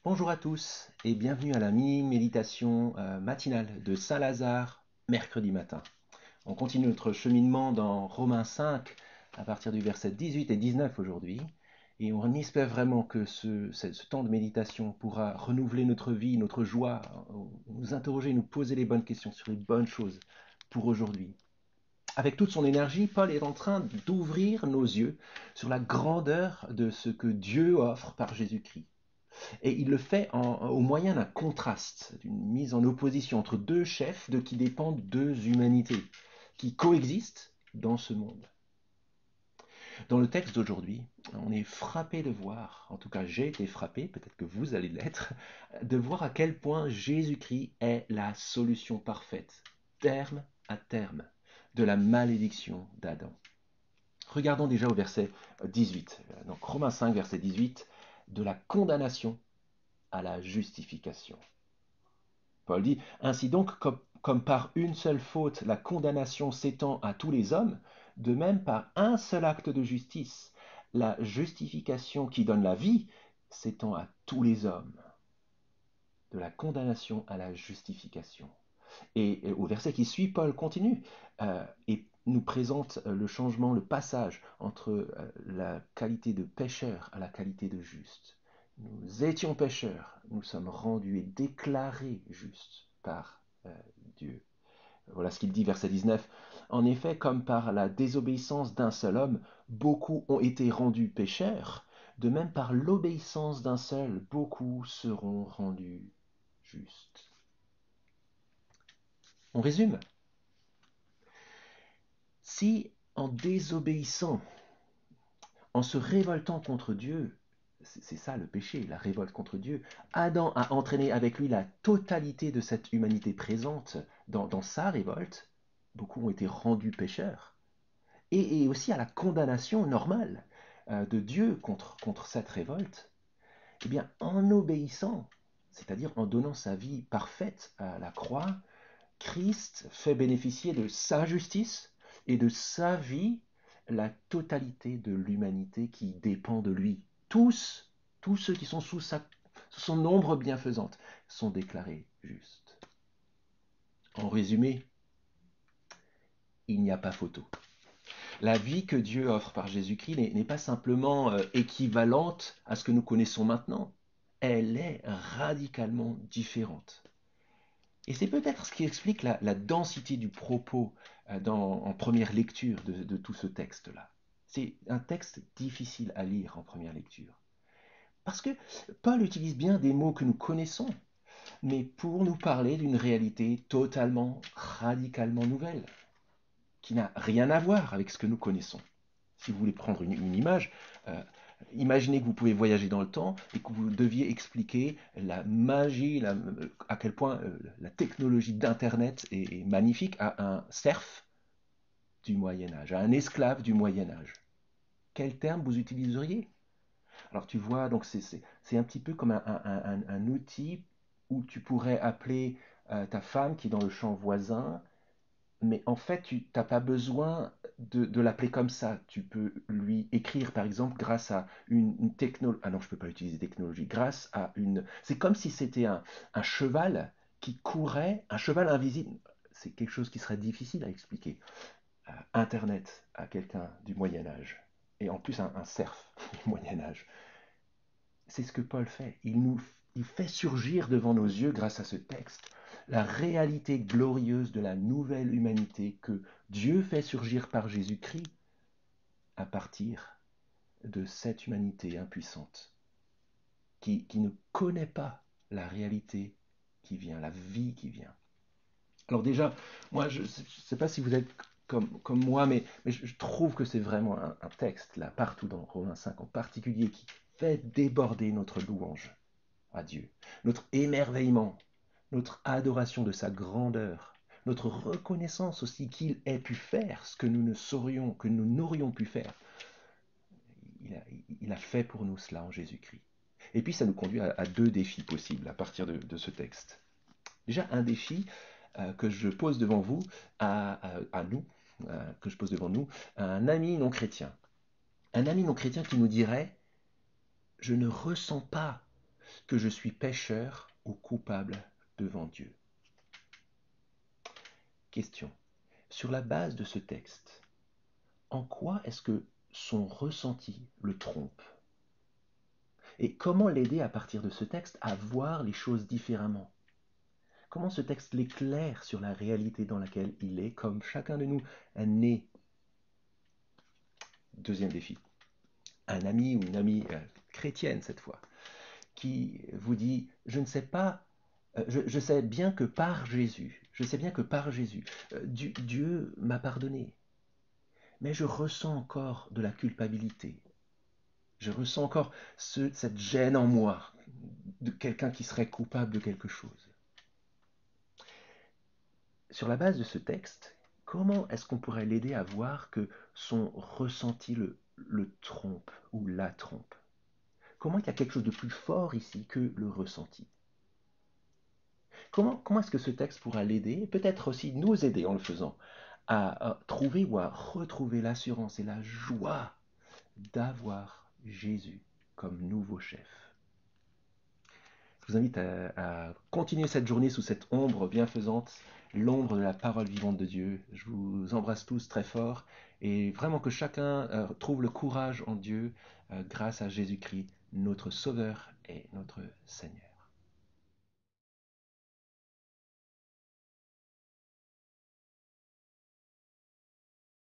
Bonjour à tous et bienvenue à la mini-méditation matinale de Saint-Lazare, mercredi matin. On continue notre cheminement dans Romains 5 à partir du verset 18 et 19 aujourd'hui. Et on espère vraiment que ce temps de méditation pourra renouveler notre vie, notre joie, nous interroger, nous poser les bonnes questions sur les bonnes choses pour aujourd'hui. Avec toute son énergie, Paul est en train d'ouvrir nos yeux sur la grandeur de ce que Dieu offre par Jésus-Christ. Et il le fait au moyen d'un contraste, d'une mise en opposition entre deux chefs de qui dépendent deux humanités, qui coexistent dans ce monde. Dans le texte d'aujourd'hui, on est frappé de voir, en tout cas j'ai été frappé, peut-être que vous allez l'être, de voir à quel point Jésus-Christ est la solution parfaite, terme à terme, de la malédiction d'Adam. Regardons déjà au verset 18, donc Romains 5, verset 18, de la condamnation à la justification. Paul dit, ainsi donc, comme par une seule faute la condamnation s'étend à tous les hommes, de même par un seul acte de justice, la justification qui donne la vie s'étend à tous les hommes. De la condamnation à la justification. Et au verset qui suit, Paul continue et nous présente le changement, le passage entre la qualité de pécheur à la qualité de juste. Nous étions pécheurs, nous sommes rendus et déclarés justes par Dieu. Voilà ce qu'il dit, verset 19. En effet, comme par la désobéissance d'un seul homme, beaucoup ont été rendus pécheurs, de même par l'obéissance d'un seul, beaucoup seront rendus justes. On résume. Si en désobéissant, en se révoltant contre Dieu, c'est ça le péché, la révolte contre Dieu, Adam a entraîné avec lui la totalité de cette humanité présente dans sa révolte, beaucoup ont été rendus pécheurs, et aussi à la condamnation normale de Dieu contre cette révolte, eh bien en obéissant, c'est-à-dire en donnant sa vie parfaite à la croix, Christ fait bénéficier de sa justice et de sa vie la totalité de l'humanité qui dépend de lui. Tous ceux qui sont sous son ombre bienfaisante sont déclarés justes. En résumé, il n'y a pas photo. La vie que Dieu offre par Jésus-Christ n'est pas simplement équivalente à ce que nous connaissons maintenant. Elle est radicalement différente. Et c'est peut-être ce qui explique la densité du propos en première lecture de tout ce texte-là. C'est un texte difficile à lire en première lecture. Parce que Paul utilise bien des mots que nous connaissons, mais pour nous parler d'une réalité totalement, radicalement nouvelle, qui n'a rien à voir avec ce que nous connaissons. Si vous voulez prendre une image, imaginez que vous pouvez voyager dans le temps et que vous deviez expliquer la magie, à quel point la technologie d'Internet est magnifique à un serf du Moyen Âge, à un esclave du Moyen Âge. Quel terme vous utiliseriez? Alors tu vois, donc c'est un petit peu comme un outil où tu pourrais appeler ta femme qui est dans le champ voisin, mais en fait, tu n'as pas besoin de l'appeler comme ça. Tu peux lui écrire, par exemple, grâce à une technologie. Ah non, je ne peux pas utiliser technologie. Grâce à une. C'est comme si c'était un cheval qui courait, un cheval invisible. C'est quelque chose qui serait difficile à expliquer. Internet à quelqu'un du Moyen Âge. Et en plus, un serf du Moyen Âge. C'est ce que Paul fait. Il fait surgir devant nos yeux, grâce à ce texte, la réalité glorieuse de la nouvelle humanité que Dieu fait surgir par Jésus-Christ à partir de cette humanité impuissante, qui ne connaît pas la réalité qui vient, la vie qui vient. Alors déjà, moi, je ne sais pas si vous êtes comme moi, mais je trouve que c'est vraiment un texte, là, partout dans Romains 5 en particulier, qui fait déborder notre louange à Dieu, notre émerveillement, notre adoration de sa grandeur, notre reconnaissance aussi qu'il ait pu faire ce que nous ne saurions, que nous n'aurions pu faire. Il a fait pour nous cela en Jésus-Christ. Et puis ça nous conduit à deux défis possibles à partir de ce texte. Déjà un défi que je pose devant vous, à nous, que je pose devant nous, à un ami non chrétien. Un ami non chrétien qui nous dirait, je ne ressens pas que je suis pécheur ou coupable devant Dieu. Question. Sur la base de ce texte, en quoi est-ce que son ressenti le trompe? Et comment l'aider à partir de ce texte à voir les choses différemment? Comment ce texte l'éclaire sur la réalité dans laquelle il est, comme chacun de nous est né? Deuxième défi. Un ami ou une amie chrétienne cette fois, qui vous dit, je ne sais pas, je sais bien que par Jésus, Dieu m'a pardonné, mais je ressens encore de la culpabilité. Je ressens encore cette gêne en moi de quelqu'un qui serait coupable de quelque chose. Sur la base de ce texte, comment est-ce qu'on pourrait l'aider à voir que son ressenti le trompe ou la trompe? Comment il y a quelque chose de plus fort ici que le ressenti? Comment est-ce que ce texte pourra l'aider, et peut-être aussi nous aider en le faisant, à trouver ou à retrouver l'assurance et la joie d'avoir Jésus comme nouveau chef? Je vous invite à continuer cette journée sous cette ombre bienfaisante, l'ombre de la parole vivante de Dieu. Je vous embrasse tous très fort et vraiment que chacun trouve le courage en Dieu grâce à Jésus-Christ, notre Sauveur et notre Seigneur.